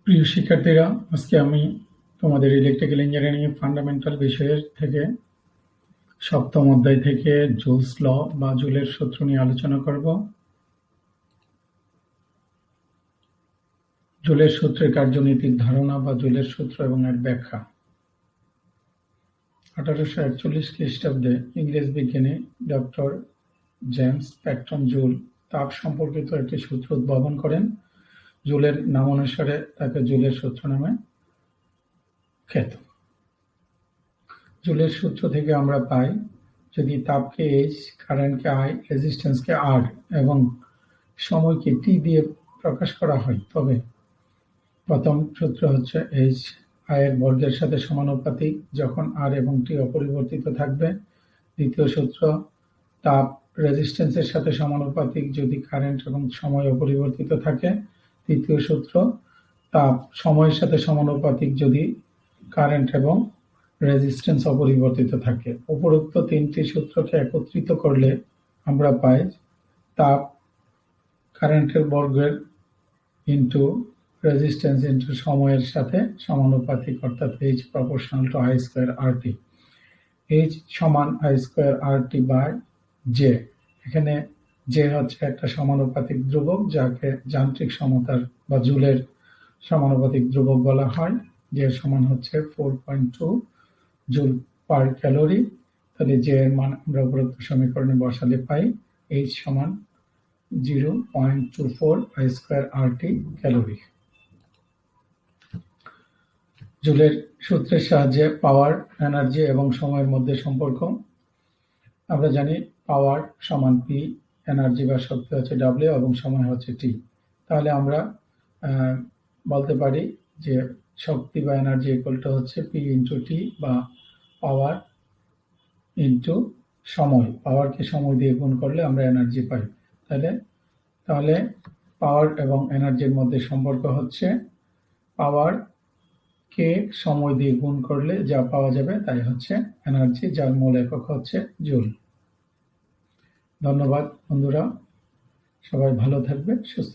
প্রিয় শিক্ষার্থীরা, আজকে আমি তোমাদের ইলেকট্রিক্যাল ইঞ্জিনিয়ারিং এর ফান্ডামেন্টাল বিষয়ের থেকে সপ্তম অধ্যায় থেকে জুলস ল বা জুলের সূত্র নিয়ে আলোচনা করব। জুলের সূত্রের কার্যনীতির ধারণা বা জুলের সূত্র এবং এর ব্যাখ্যা। 1841 খ্রিস্টাব্দে ইংরেজ বিজ্ঞানী ডক্টর জেমস প্যাটন জুল তাপ সম্পর্কিত একটি সূত্র উদ্ভাবন করেন। জুলের নামানুসারে তাকে জুলের সূত্র নামে খ্যাত। জুলের সূত্র থেকে আমরা পাই, যদি তাপকে H, কারেন্টকে I, রেজিস্ট্যান্সকে R এবং সময়কে T দিয়ে প্রকাশ করা হয়, তবে প্রথম সূত্র হচ্ছে H I এর বর্গের সাথে সমানুপাতিক যখন R এবং T অপরিবর্তিত থাকবে। দ্বিতীয় সূত্র, তাপ রেজিস্ট্যান্সের সাথে সমানুপাতিক যদি কারেন্ট এবং সময় অপরিবর্তিত থাকে। তৃতীয় সূত্র, তাপ সময়ের সাথে সমানুপাতিক যদি কারেন্ট এবং রেজিস্ট্যান্স অপরিবর্তিত থাকে। উপরোক্ত তিনটি সূত্রকে একত্রিত করলে আমরা পাই তাপ কারেন্টের বর্গের ইন্টু রেজিস্ট্যান্স ইন্টু সময়ের সাথে সমানুপাতিক, অর্থাৎ H proportional to I square RT। H সমান I square RT by J। এখানে J হচ্ছে একটা সমানুপাতিক ধ্রুবক, যাকে যান্ত্রিক সমতার বা জুলের সমানুপাতিক ধ্রুবক বলা হয়। J সমান হচ্ছে 4.2 জুল পার ক্যালোরি। তাহলে J এর মান আমরা উপরোক্ত সমীকরণে বসালে পাই H সমান 0.24 I square RT ক্যালোরি। জুলের সূত্রের সাহায্যে পাওয়ার, এনার্জি এবং সময়ের মধ্যে সম্পর্ক আমরা জানি। পাওয়ার সমান P, এনার্জি বা শক্তি হচ্ছে W এবং সময় হচ্ছে T। তাহলে আমরা বলতে পারি যে শক্তি বা এনার্জি ইকুয়াল টু হচ্ছে P ইন্টু T বা পাওয়ার ইন্টু সময়। পাওয়ারকে সময় দিয়ে গুণ করলে আমরা এনার্জি পাই। তাহলে পাওয়ার এবং এনার্জির মধ্যে সম্পর্ক হচ্ছে পাওয়ার কে সময় দিয়ে গুণ করলে যা পাওয়া যাবে তাই হচ্ছে এনার্জি, যার মূল একক হচ্ছে জুল। ধন্যবাদ বন্ধুরা, সবাই ভালো থাকবে, সুস্থ